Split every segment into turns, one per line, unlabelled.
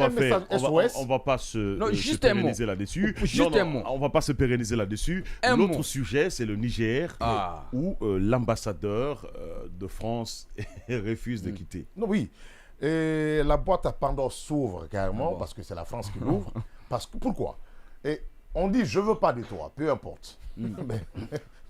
un message SOS.
On va pas se pérenniser là-dessus. On va pas se pérenniser là-dessus. L'autre sujet, c'est le Niger, où l'ambassadeur de France refuse de quitter.
Non, oui. Et la boîte à Pandore s'ouvre carrément, parce que c'est la France qui l'ouvre. Pourquoi? Et on dit, je veux pas de toi, peu importe.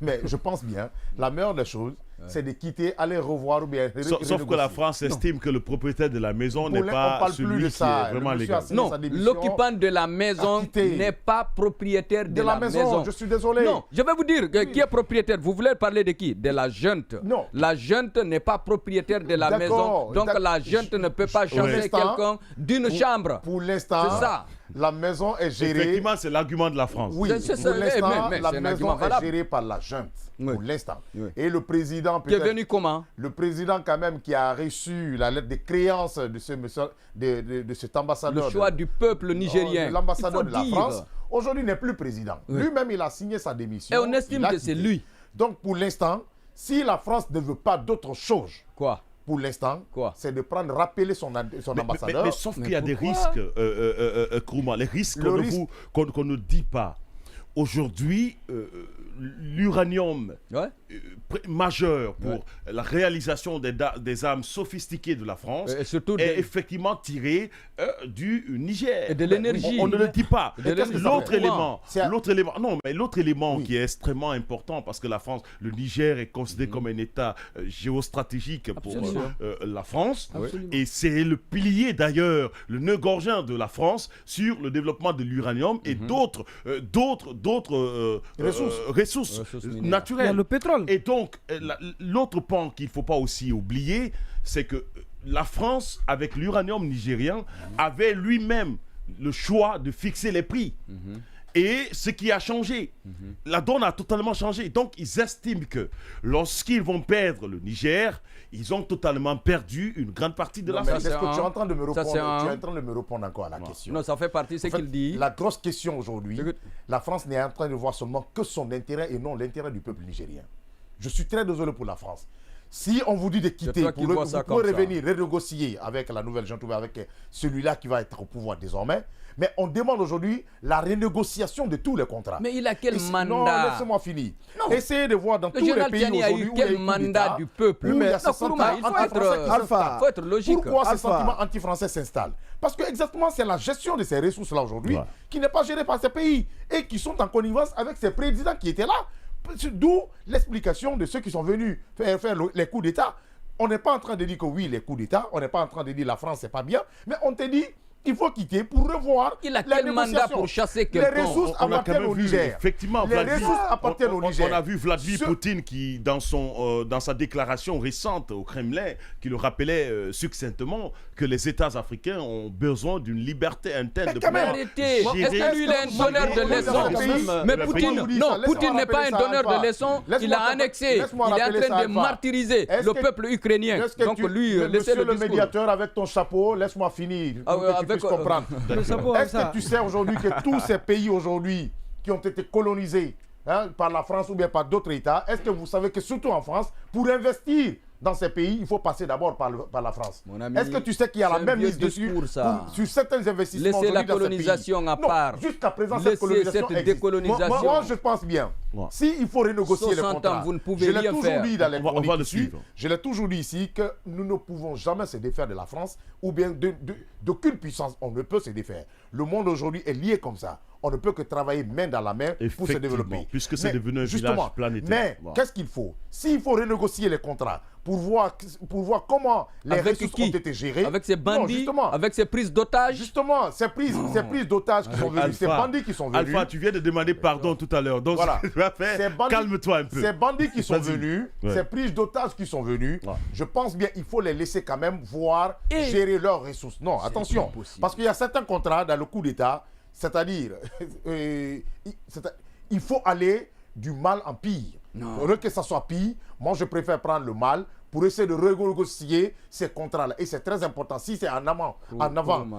Mais je pense bien, la meilleure des choses, c'est de quitter, aller revoir ou bien
sauf que la France estime que le propriétaire de la maison n'est pas celui qui est vraiment légal.
Non, l'occupant de la maison n'est pas propriétaire de la maison.
Je suis désolé.
Non, je vais vous dire qui est propriétaire. Vous voulez parler de qui? De la junte.
Non.
La junte n'est pas propriétaire de la maison. Donc la junte ne peut pas changer quelqu'un d'une chambre.
Pour l'instant, c'est ça. La maison est gérée.
Effectivement, c'est l'argument de la France.
Oui, pour l'instant, la maison est gérée par la junte. Pour l'instant. Et le président,
qui est venu comment?
Le président, quand même, qui a reçu la lettre de créance de cet ambassadeur.
Le choix du peuple nigérien.
L'ambassadeur de la France, aujourd'hui, n'est plus président. Lui-même, il a signé sa démission.
Et on estime que c'est lui.
Donc, pour l'instant, si la France ne veut pas d'autre chose.
Quoi?
Pour l'instant, c'est de rappeler son ambassadeur.
Mais sauf qu'il y a des risques, Kourouma, les risques qu'on ne dit pas. Aujourd'hui, l'uranium majeur pour la réalisation des armes sophistiquées de la France est effectivement tiré du Niger.
Et de l'énergie.
On ne le dit pas. L'autre élément qui est extrêmement important, parce que la France, le Niger est considéré comme un État géostratégique pour la France. Et c'est le pilier d'ailleurs, le nœud gorgeant de la France sur le développement de l'uranium et d'autres ressources naturelles.
Il y a le pétrole.
Et donc, l'autre pan qu'il ne faut pas aussi oublier, c'est que la France, avec l'uranium nigérien, avait lui-même le choix de fixer les prix. Et ce qui a changé, la donne a totalement changé. Donc, ils estiment que lorsqu'ils vont perdre le Niger, ils ont totalement perdu une grande partie de la France.
Est-ce que tu es en train de me répondre? Tu es en train de me répondre encore à la question.
Non, ça fait partie de ce qu'il dit.
La grosse question aujourd'hui, la France n'est en train de voir seulement que son intérêt et non l'intérêt du peuple nigérien. Je suis très désolé pour la France. Si on vous dit de quitter pour revenir, renégocier avec la nouvelle junte, avec celui-là qui va être au pouvoir désormais, mais on demande aujourd'hui la renégociation de tous les contrats.
Mais il a quel mandat?
Non, laissez-moi finir. Essayez de voir dans tous les pays aujourd'hui où il y a eu quel
mandat du peuple?
Mais il faut
être logique.
Pourquoi ce sentiment anti-français s'installe? Parce que exactement, c'est la gestion de ces ressources-là aujourd'hui qui n'est pas gérée par ces pays et qui sont en connivence avec ces présidents qui étaient là. D'où l'explication de ceux qui sont venus faire les coups d'État. On n'est pas en train de dire que oui, les coups d'État, on n'est pas en train de dire la France, c'est pas bien, mais on te dit il faut quitter pour revoir.
Il a quel mandat pour chasser quelqu'un?
Les ressources appartiennent au Niger.
Effectivement,
les ressources appartiennent au Niger.
On a vu Vladimir Poutine qui, dans sa déclaration récente au Kremlin, qui le rappelait succinctement que les États africains ont besoin d'une liberté interne de pouvoir
gérer. Est-ce que lui, il est un donneur de leçons? Mais Poutine n'est pas un donneur de leçons. Il a annexé. Il est en train de martyriser le peuple ukrainien. Donc lui,
laissez le médiateur avec ton chapeau, laisse-moi finir. Comprendre. Est-ce que tu sais aujourd'hui que tous ces pays aujourd'hui qui ont été colonisés par la France ou bien par d'autres États, est-ce que vous savez que surtout en France, pour investir dans ces pays, il faut passer d'abord par la France. Est-ce que tu sais qu'il y a la même mise dessus sur certains investissements?
Laissez la colonisation à part.
Jusqu'à présent, cette colonisation existe. Moi, je pense bien. S'il faut renégocier les contrats,
vous ne pouvez rien faire.
Je l'ai toujours dit ici que nous ne pouvons jamais se défaire de la France ou bien d'aucune puissance. On ne peut se défaire. Le monde aujourd'hui est lié comme ça. On ne peut que travailler main dans la main pour se développer.
Puisque c'est devenu un village planétaire.
Mais qu'est-ce qu'il faut? S'il faut renégocier les contrats pour voir comment les ressources ont été gérées.
Avec ces bandits, avec ces prises d'otages.
Justement, ces prises d'otages qui sont venus, ces bandits qui sont venus.
Alpha, tu viens de demander pardon tout à l'heure. Donc, voilà. Calme-toi un peu.
Ces bandits qui sont venus, ces prises d'otages qui sont venus, je pense bien qu'il faut les laisser quand même voir gérer leurs ressources. Non, attention. Parce qu'il y a certains contrats dans le coup d'État. C'est-à-dire, il faut aller du mal en pire. Que ça soit pire, moi je préfère prendre le mal pour essayer de renégocier ces contrats-là. Et c'est très important. Si c'est en avant,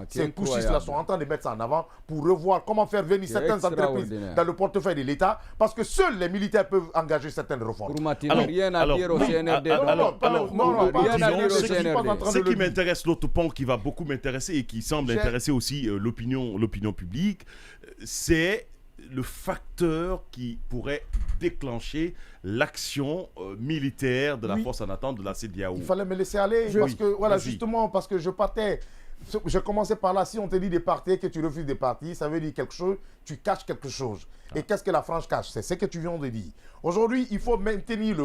ces couchistes-là sont en train de mettre ça en avant pour revoir comment faire venir certaines entreprises dans le portefeuille de l'État, parce que seuls les militaires peuvent engager certaines réformes.
Rien à dire au CNRD.
Ce qui m'intéresse, l'autre point qui va beaucoup m'intéresser et qui semble intéresser aussi l'opinion publique, c'est le facteur qui pourrait déclencher l'action militaire de la force en attente de la CEDEAO.
Il fallait me laisser aller, parce que, justement, parce que je partais, je commençais par là, si on te dit de partir, que tu refuses de partir, ça veut dire quelque chose, tu caches quelque chose. Et qu'est-ce que la France cache? C'est ce que tu viens de dire. Aujourd'hui, il faut maintenir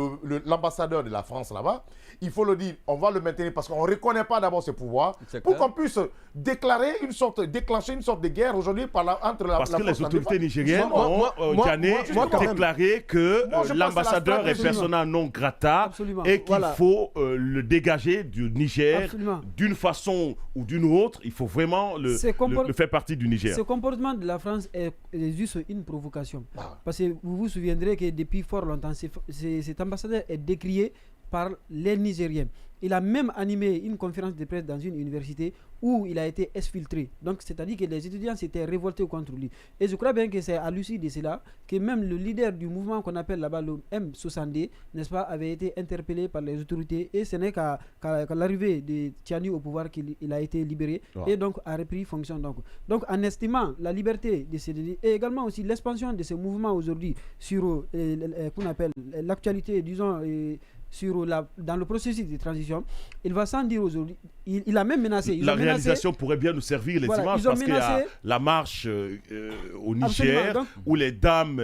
l'ambassadeur de la France là-bas. Il faut le dire, on va le maintenir parce qu'on ne reconnaît pas d'abord ses pouvoirs pour qu'on puisse déclencher une sorte de guerre aujourd'hui entre la
France et
la
France. Parce que les autorités nigériennes ont déclaré que l'ambassadeur est persona non grata et qu'il faut le dégager du Niger d'une façon ou d'une autre. Il faut vraiment le faire partie du Niger.
Ce comportement de la France est juste une provocation. Parce que vous vous souviendrez que depuis fort longtemps, cet ambassadeur est décrié par les Nigériens. Il a même animé une conférence de presse dans une université où il a été exfiltré. Donc, c'est-à-dire que les étudiants s'étaient révoltés contre lui. Et je crois bien que c'est à l'issue de cela que même le leader du mouvement qu'on appelle là-bas le M60, n'est-ce pas, avait été interpellé par les autorités. Et ce n'est qu'à l'arrivée de Tiani au pouvoir qu'il a été libéré et donc a repris fonction. Donc, en estimant la liberté de ces et également aussi l'expansion de ce mouvement aujourd'hui sur qu'on appelle l'actualité, disons, dans le processus de transition, il va sans dire aujourd'hui, il a même menacé.
La réalisation pourrait bien nous servir les images parce qu'il y a la marche au Niger où les dames,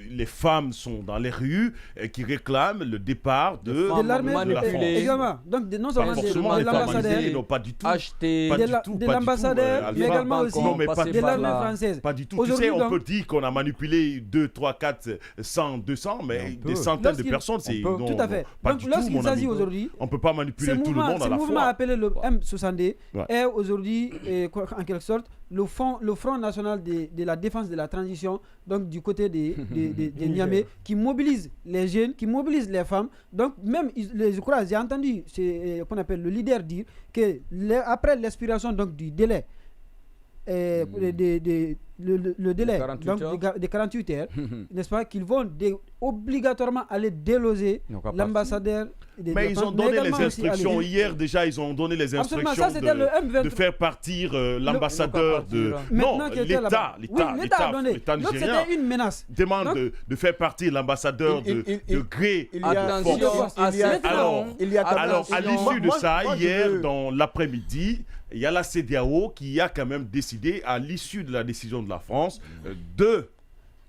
les femmes sont dans les rues qui réclament le départ de
l'armée de la France. Également. Donc non seulement de l'ambassadeur,
non pas du tout,
de l'ambassadeur, mais également aussi de l'armée française.
Pas du tout. Tu sais, on peut dire qu'on a manipulé 2, 3, 4, 100, 200, mais des centaines de personnes, c'est
tout à fait. Lorsqu'il s'agit aujourd'hui,
on ne peut pas manipuler tout le monde à la fois.
Ce mouvement appelé le M60 est aujourd'hui, en quelque sorte, le Front national de la défense de la transition, donc du côté de Niamey, qui mobilise les jeunes, qui mobilise les femmes. Donc même, je crois, j'ai entendu qu'on appelle le leader dire que après l'expiration du délai, le délai de 48 heures, n'est-ce pas, qu'ils vont obligatoirement aller déloger l'ambassadeur.
Mais ils ont donné les instructions. Hier déjà, ils ont donné les instructions de faire partir l'ambassadeur de... Non, l'État nigérien
une menace.
Demande de faire partir l'ambassadeur de gré. Alors, à l'issue de ça, hier, dans l'après-midi, il y a la CEDEAO qui a quand même décidé, à l'issue de la décision de la France, de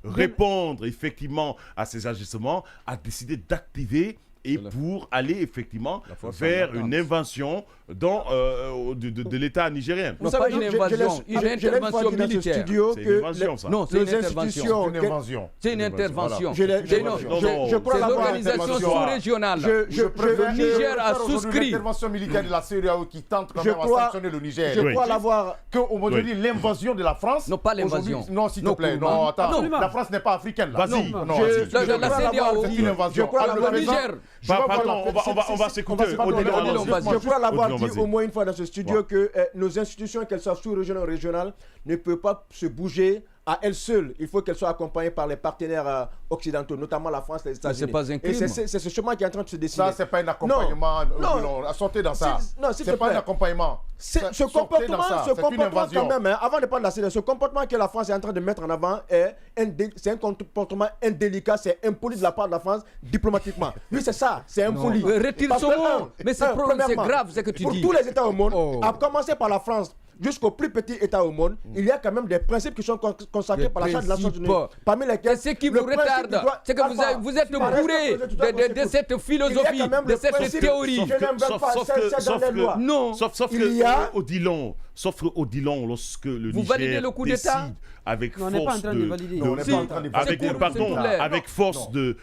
répondre effectivement à ces agissements, a décidé d'activer et pour aller effectivement vers une invention de l'État nigérien.
Non, pas une invasion, une intervention militaire.
C'est une invasion, ça.
Non, c'est une intervention. C'est une intervention.
Je crois
c'est l'organisation sous-régionale. Le Niger a souscrit.
L'intervention militaire de la CEDEAO qui tente quand même à sanctionner le Niger.
Je crois l'avoir...
Qu'aujourd'hui, l'invasion de la France...
Non, pas l'invasion.
Non, s'il te plaît. Non, attends. La France n'est pas africaine.
Vas-y.
La CEDEAO,
c'est une invasion.
Le Niger...
Pardon, on va s'écouter.
Je crois l'avoir dit au moins une fois dans ce studio que nos institutions, qu'elles soient sous-régionales ou régionales, ne peuvent pas se bouger à elles seules. Il faut qu'elles soient accompagnées par les partenaires occidentaux, notamment la France et les États-Unis.
C'est pas un crime.
Et c'est ce chemin qui est en train de se dessiner.
Ça, c'est pas un accompagnement. Non, sortez dans ça.
Non,
c'est pas un accompagnement.
Ce comportement quand même, avant de parler de la CEDEAO, ce comportement que la France est en train de mettre en avant c'est un comportement indélicat, c'est impoli de la part de la France diplomatiquement. Oui, c'est ça, c'est impoli.
Retire son mot. Mais c'est grave ce que tu dis.
Pour tous les États au monde, à commencer par la France, jusqu'au plus petit État au monde, il y a quand même des principes qui sont consacrés par la Charte de la Nations Unies. Parmi lesquels,
c'est ce qui vous retarde. C'est que vous êtes bourré de cette philosophie, de cette théorie.
Sauf que, Odilon, Sauf Odilon, lorsque le
Vous
Niger
validez le coup d'État
décide avec
non, on n'est pas en train de valider.
avec force de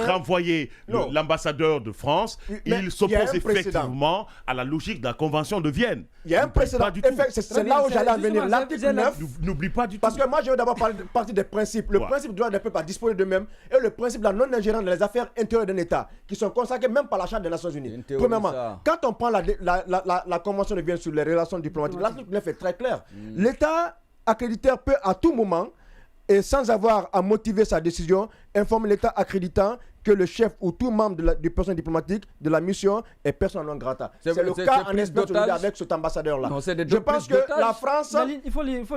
renvoyer l'ambassadeur de France, il s'oppose effectivement à la logique de la Convention de Vienne.
Il y a un précédent. C'est là où j'allais en venir. L'article 9,
n'oublie pas du tout.
Parce que moi, je veux d'abord partir des principes. Le principe du droit des peuples à disposer d'eux-mêmes et le principe de la non-ingérence dans les affaires intérieures d'un État, qui sont consacrés même par la Charte des Nations Unies. Premièrement, quand on prend la Convention de Vienne sur les relations diplomatiques, l'article 9 est très clair. L'État accréditeur peut à tout moment, et sans avoir à motiver sa décision, informer l'État accréditant que le chef ou tout membre du personnel diplomatique de la mission est persona non grata. C'est le cas en Espagne avec cet ambassadeur-là. Je pense que la France...
Il faut lire.
Tout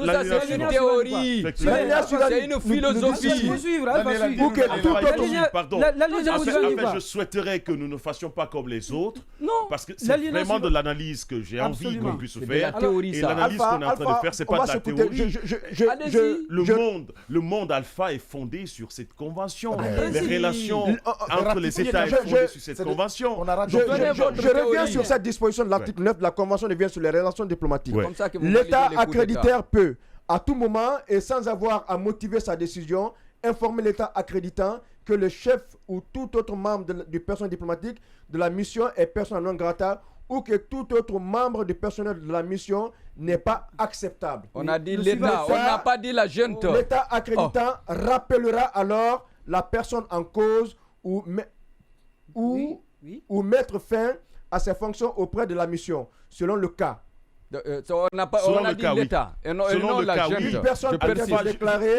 ça, c'est une théorie. C'est une philosophie.
Je souhaiterais que nous ne fassions pas comme les autres. Parce que c'est vraiment de l'analyse que j'ai envie qu'on puisse faire. Et l'analyse qu'on est en train de faire, c'est pas de la théorie. Le monde alpha est fondé sur cette convention. Les relations entre les États sont fondées sur cette convention.
Je reviens sur cette disposition de l'article 9 de la Convention de Vienne sur les relations diplomatiques. L'État accréditeur peut, à tout moment et sans avoir à motiver sa décision, informer l'État accréditant que le chef ou tout autre membre du personnel diplomatique de la mission est persona non grata ou que tout autre membre du personnel de la mission n'est pas acceptable.
On a dit l'État, on n'a pas dit la junte.
L'État accréditant rappellera alors la personne en cause ou mettre fin à ses fonctions auprès de la mission, selon le cas.
On a dit l'État. Et non la junte.
Une personne peut être déclarée.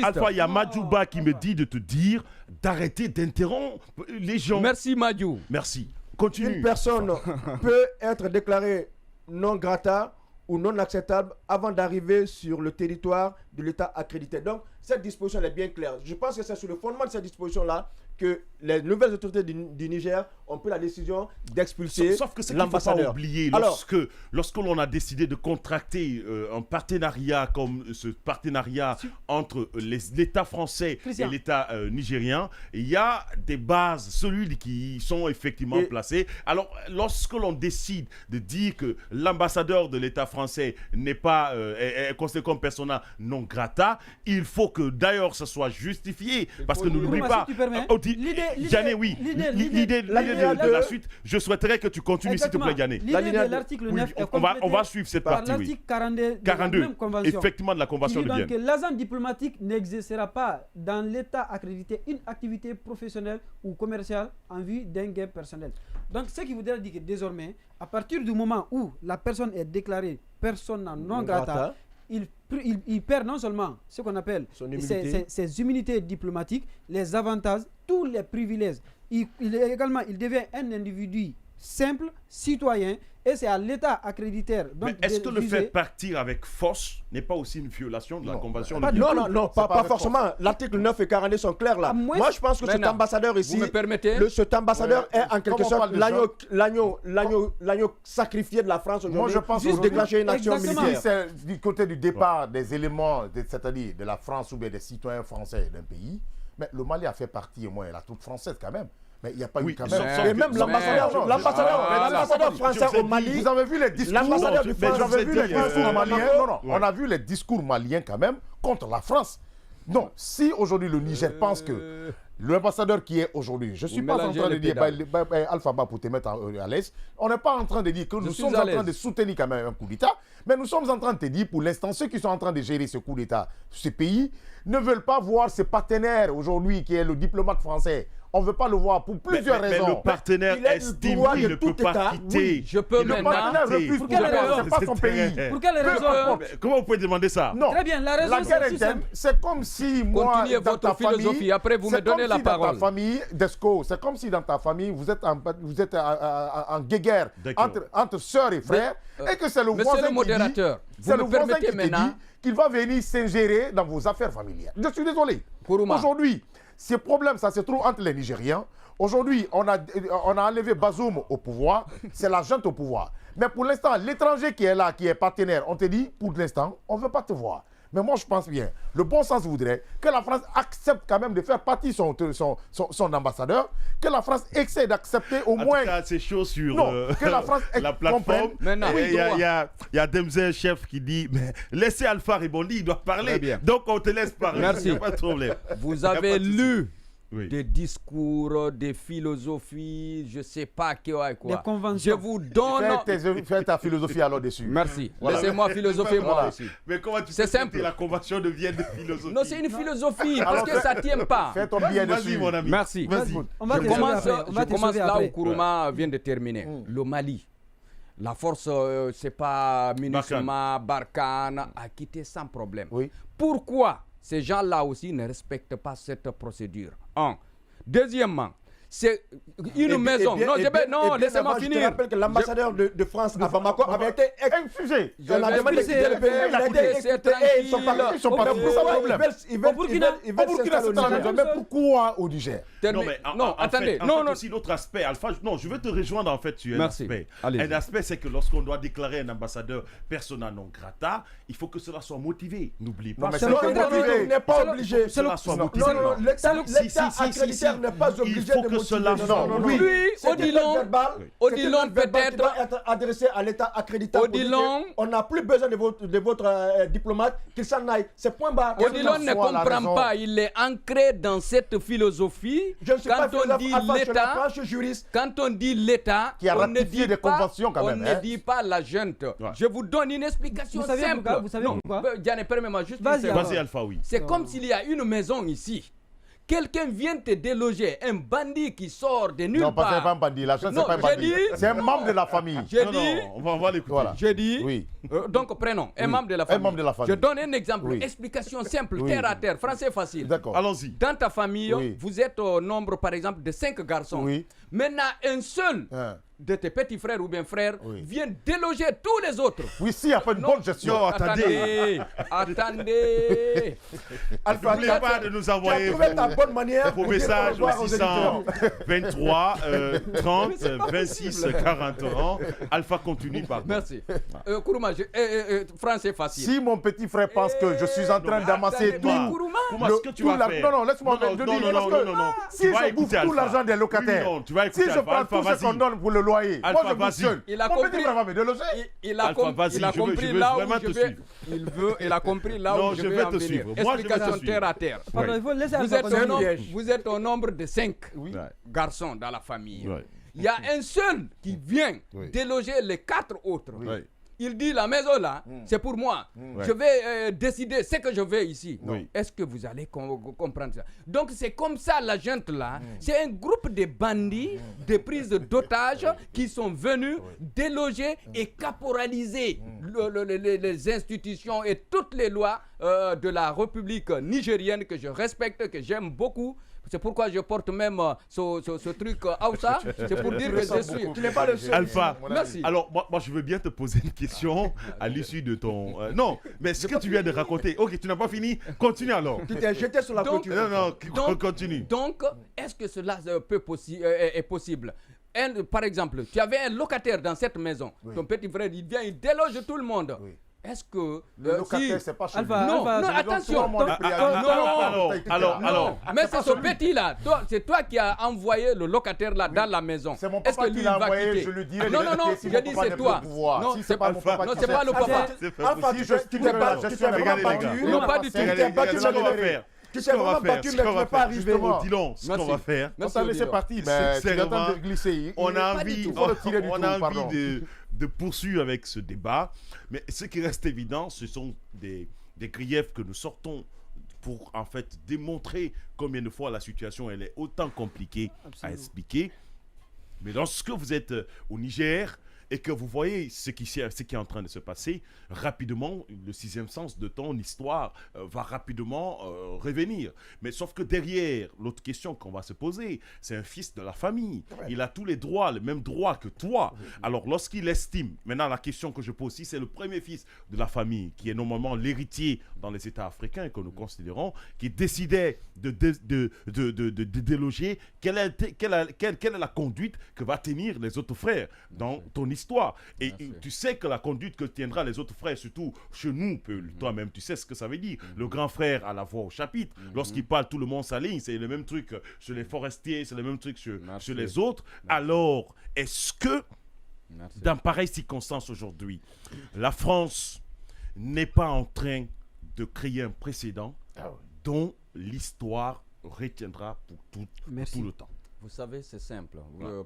Alpha, il y a Madjouba qui me dit de te dire d'arrêter d'interrompre les gens.
Merci Madjou.
Merci. Continue.
Une personne peut être déclarée non grata ou non acceptable avant d'arriver sur le territoire de l'État accrédité. Donc, cette disposition elle est bien claire. Je pense que c'est sur le fondement de cette disposition-là que les nouvelles autorités du Niger ont pris la décision d'expulser
Sauf que c'est qu'il ne faut pas oublier, lorsque l'on a décidé de contracter un partenariat comme ce partenariat entre l'État français et l'État nigérien, il y a des bases solides qui sont effectivement placées. Alors, lorsque l'on décide de dire que l'ambassadeur de l'État français n'est pas est considéré comme persona non grata, il faut que d'ailleurs ce soit justifié, parce que n'oublie pas... Diané, oui. L'idée de la suite, je souhaiterais que tu continues, s'il te plaît, Diané.
L'idée de l'article 9 est
on va suivre cette partie,
l'article 42
effectivement, de la Convention de Vienne.
Donc, l'agent diplomatique n'exercera pas dans l'État accrédité une activité professionnelle ou commerciale en vue d'un gain personnel. Donc, ce qui voudrait dire que désormais, à partir du moment où la personne est déclarée persona non grata, il perd non seulement ce qu'on appelle ses immunités diplomatiques, les avantages, tous les privilèges. Il devient un individu simple, citoyen, et c'est à l'État accréditeur.
Mais est-ce que le fait partir avec force n'est pas aussi une violation de la Convention de
Vienne? Non, pas forcément. L'article 9 et 42 sont clairs là. Moi, je pense que cet ambassadeur ici, cet ambassadeur est en quelque sorte l'agneau sacrifié de la France aujourd'hui.
Moi, je pense
pour déclencher une action militaire.
Si c'est du côté du départ des éléments, c'est-à-dire de la France ou bien des citoyens français d'un pays, mais le Mali a fait partie au moins de la troupe française quand même. Mais il n'y a pas eu quand même.
Et même l'ambassadeur français au Mali.
Vous avez vu les discours. L'ambassadeur du France. Vous avez vu les discours maliens. Non, on a vu les discours maliens quand même contre la France. Donc, si aujourd'hui le Niger pense que l'ambassadeur qui est aujourd'hui, je ne suis pas en train de dire, Alpha Ba pour te mettre à l'aise, on n'est pas en train de dire que nous sommes en train de soutenir quand même un coup d'État, mais nous sommes en train de te dire, pour l'instant, ceux qui sont en train de gérer ce coup d'État, ce pays, ne veulent pas voir ses partenaires aujourd'hui, qui est le diplomate français. On ne veut pas le voir pour plusieurs raisons.
Mais le partenaire estime qu'il ne peut pas quitter.
Oui, je peux maintenant.
Le partenaire refuse pour quelle raison? C'est pas son pays.
Pour quelle raison?
Comment vous pouvez demander ça?
Non.
Très bien, la raison c'est simple.
C'est comme si moi,
continuez votre philosophie, après vous me donnez la parole.
Dans ta famille, Desco, c'est comme si dans ta famille, vous êtes en guéguerre entre sœurs et frères, et que c'est le voisin qui dit, c'est le voisin qui te dit qu'il va venir s'ingérer dans vos affaires familiales. Je suis désolé. Aujourd'hui, ces problèmes, ça se trouve entre les Nigériens. Aujourd'hui, on a enlevé Bazoum au pouvoir. C'est la junte au pouvoir. Mais pour l'instant, l'étranger qui est là, qui est partenaire, on te dit, pour l'instant, on ne veut pas te voir. Mais moi, je pense bien. Le bon sens voudrait que la France accepte quand même de faire partie son ambassadeur, que la France essaie d'accepter au moins...
En tout cas, c'est chaud sur
que la France
la plateforme. Il y a Demzel, chef, qui dit mais laissez Alpha rebondir, il doit parler. Donc on te laisse parler.
Merci.
Pas de problème.
Vous avez lu des discours, des philosophies, je ne sais pas quoi.
Des conventions.
Je vous donne...
Fais ta philosophie alors dessus.
Merci. Voilà. Laissez-moi philosopher moi aussi.
Mais comment tu
c'est simple.
La convention de Vienne de philosophie?
Non, c'est une philosophie, parce que ça ne tient pas.
Fais ton billet dessus.
Mon ami.
Merci. Je commence là où Kourouma vient de terminer. Le Mali. La force, c'est pas MINUSMA, Barkhane, a quitté sans problème.
Oui.
Pourquoi ces gens-là aussi ne respectent pas cette procédure? Un. Deuxièmement, c'est une maison. Non, laissez-moi finir.
Je rappelle que l'ambassadeur de France à Bamako avait été
infusé.
On a demandé de quitter le pays.
Ils sont
partis.
Ils veulent
Mais pourquoi au Niger?
Non, attendez. Non,
aussi l'autre aspect, Alpha. Non, je veux te rejoindre en fait sur un aspect. Un aspect, c'est que lorsqu'on doit déclarer un ambassadeur persona non grata, il faut que cela soit motivé. N'oublie pas.
Il n'est pas obligé.
Cela soit motivé.
Non, l'État accréditaire n'est pas obligé de
cela
oui,
Odilon peut-être
doit être adressé à l'État accréditant. On n'a plus besoin de votre diplomate, qu'il s'en aille. C'est point barre.
Odilon ne comprend pas. Il est ancré dans cette philosophie.
Je ne suis pas
juriste. Quand on dit l'État,
qui a ratifié des conventions quand même.
On ne dit pas la junte. Je vous donne une explication simple.
Vous savez pourquoi?
Diane, permets-moi juste.
Vas-y, Alpha, oui.
C'est comme s'il y a une maison ici. Quelqu'un vient te déloger, un bandit qui sort de nulle part.
Non, parce que c'est pas un bandit, la chose c'est pas un bandit. C'est un membre de la famille.
On va l'écouter.
Voilà.
J'ai dit,
oui.
Donc prenons, un membre de la famille.
Un membre de la famille.
Je donne un exemple, explication simple, terre à terre, français facile.
D'accord.
Allons-y.
Dans ta famille, vous êtes au nombre par exemple de 5 garçons.
Oui.
Maintenant, un seul de tes petits frères ou bien frères vient déloger tous les autres.
Oui, si, il n'y a pas une bonne gestion.
Non, attendez.
Alpha,
n'oubliez pas de nous envoyer
bonne manière
vos messages au 623 30 26 41. Alpha continue, pardon.
Merci. Kourouma, français facile.
Si mon petit frère pense que je suis en train d'amasser tout...
Comment est-ce que tu vas faire?
Non, laisse-moi
non.
Si je bouffe tout l'argent des locataires, si je prends tout ce qu'on donne pour le loyer, moi je bouffe seul.
Il a compris là où je vais. Il a compris là où je vais en venir. Explication terre à terre. Vous êtes au nombre de 5 garçons dans la famille. Il y a un seul qui vient déloger les 4 autres. Il dit la maison là, c'est pour moi. Je vais décider ce que je veux ici. Est-ce que vous allez comprendre ça? Donc c'est comme ça la junte là. C'est un groupe de bandits, de prises d'otages qui sont venus déloger et caporaliser les institutions et toutes les lois de la République nigérienne que je respecte, que j'aime beaucoup. C'est pourquoi je porte même ce truc Aoussa. C'est pour dire que je suis.
Tu n'es pas le seul.
Alpha,
merci.
Alors, moi, je veux bien te poser une question à l'issue de ton. Non, mais ce que tu viens de raconter. Ok, tu n'as pas fini. Continue alors.
Tu t'es jeté sur la clôture.
Non, continue.
Donc, est-ce que cela est possible? Par exemple, tu avais un locataire dans cette maison. Ton petit frère, il vient, il déloge tout le monde. Est-ce que
le locataire, c'est pas chez lui.
Non, attention.
Alors.
Mais c'est ce petit-là. C'est toi qui as envoyé le locataire là dans la maison.
C'est mon papa qui l'a envoyé, je lui dirai.
Non, je dis c'est toi.
Non, c'est pas mon papa.
Non, c'est pas le papa.
Alpha, tu t'es pas battu.
Non, pas du tout.
Tu t'es vraiment battu, mais tu ne peux pas arriver.
Dis-donc, ce qu'on va faire.
On t'a laissé partir, mais tu attends de glisser.
On a envie de poursuivre avec ce débat, mais ce qui reste évident, ce sont des griefs que nous sortons pour en fait démontrer combien de fois la situation elle est autant compliquée à expliquer. Mais lorsque vous êtes au Niger et que vous voyez ce qui est en train de se passer, rapidement, le sixième sens de ton histoire va rapidement revenir. Mais sauf que derrière, l'autre question qu'on va se poser, c'est un fils de la famille. Il a tous les droits, les mêmes droits que toi. Alors, lorsqu'il estime, maintenant la question que je pose aussi, c'est le premier fils de la famille, qui est normalement l'héritier dans les États africains que nous considérons, qui décidait de déloger, quelle est la conduite que va tenir les autres frères dans ton histoire. l'histoire. Et tu sais que la conduite que tiendra les autres frères, surtout chez nous, toi-même, tu sais ce que ça veut dire. Le grand frère a la voix au chapitre. Lorsqu'il parle, tout le monde s'aligne. C'est le même truc sur les forestiers, c'est le même truc sur les autres. Alors, est-ce que, dans pareilles circonstances aujourd'hui, la France n'est pas en train de créer un précédent dont l'histoire retiendra pour tout le temps?
Vous savez, c'est simple.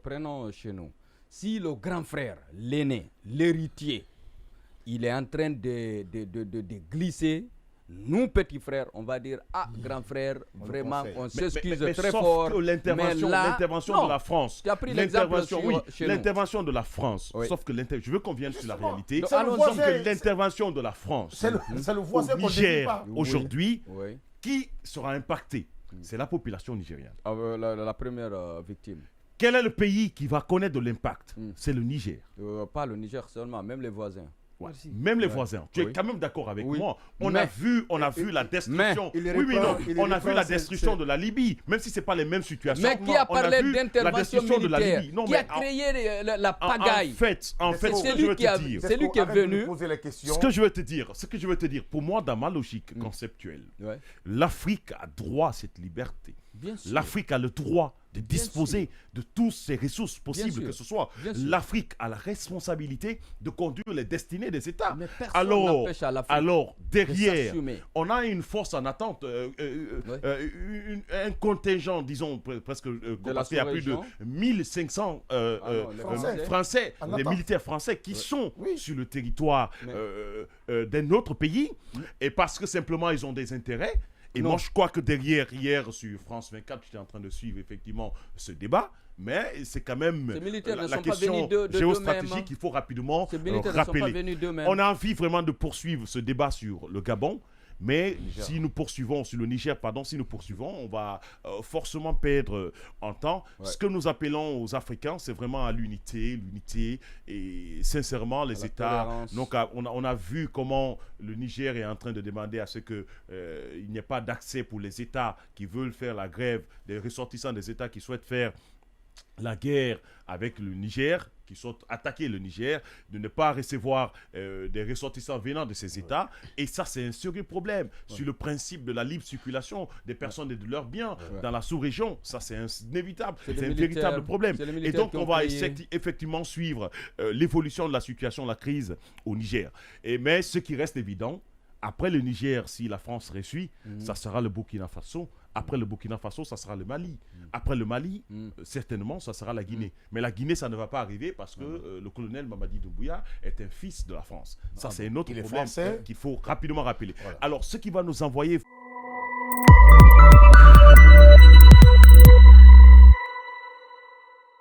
Prenons chez nous. Si le grand frère, l'aîné, l'héritier, il est en train de glisser, nous, petits frères, on va dire, grand frère, vraiment, on s'excuse très fort.
Que l'intervention de la France.
Tu as pris l'exemple chez
l'intervention de la France. Sauf que je veux qu'on vienne sur la réalité.
Sauf
que l'intervention de la France.
C'est le voisin
au Niger, aujourd'hui, qui sera impacté? C'est la population nigériane.
La première victime.
Quel est le pays qui va connaître de l'impact? C'est le Niger.
Pas le Niger seulement, même les voisins.
Ouais. Même les voisins. Tu es quand même d'accord avec moi. On a vu la destruction. On a vu la destruction de la Libye, même si c'est pas les mêmes situations.
Mais qui a parlé d'intervention militaire? Qui a créé la pagaille?
En fait,
c'est lui qui est venu.
Ce que je veux te dire, pour moi, dans ma logique conceptuelle, l'Afrique a droit à cette liberté. L'Afrique a le droit de disposer de toutes ces ressources possibles que ce soit. L'Afrique a la responsabilité de conduire les destinées des États. Alors, derrière, on a une force en attente, un contingent, disons, presque, parce qu'il y a plus de 1500 Français, des militaires français qui sont sur le territoire d'un autre pays, et parce que simplement ils ont des intérêts. Et moi, je crois que derrière, hier, sur France 24, j'étais en train de suivre effectivement ce débat, mais c'est quand même la question géostratégique qu'il faut rapidement rappeler. On a envie vraiment de poursuivre ce débat sur le Gabon, mais si nous poursuivons, sur le Niger, si nous poursuivons, on va forcément perdre en temps. Ce que nous appelons aux Africains, c'est vraiment à l'unité, et sincèrement, les États. Donc, on a vu comment le Niger est en train de demander à ce qu'il n'y ait pas d'accès pour les États qui veulent faire la grève, des ressortissants des États qui souhaitent faire la guerre avec le Niger, qui sont attaqués le Niger, de ne pas recevoir des ressortissants venant de ces États. Et ça, c'est un sérieux problème sur le principe de la libre circulation des personnes et de leurs biens dans la sous-région. Ça, c'est inévitable. C'est un véritable problème. Et donc, on va effectivement suivre l'évolution de la situation, la crise au Niger. Mais ce qui reste évident, après le Niger, si la France réussit, ça sera le Burkina Faso. Après le Burkina Faso, ça sera le Mali. Après le Mali, certainement, ça sera la Guinée. Mais la Guinée, ça ne va pas arriver parce que le colonel Mamadi Doumbouya est un fils de la France. Ça, c'est un autre problème qu'il faut rapidement rappeler. Alors, ce qui va nous envoyer...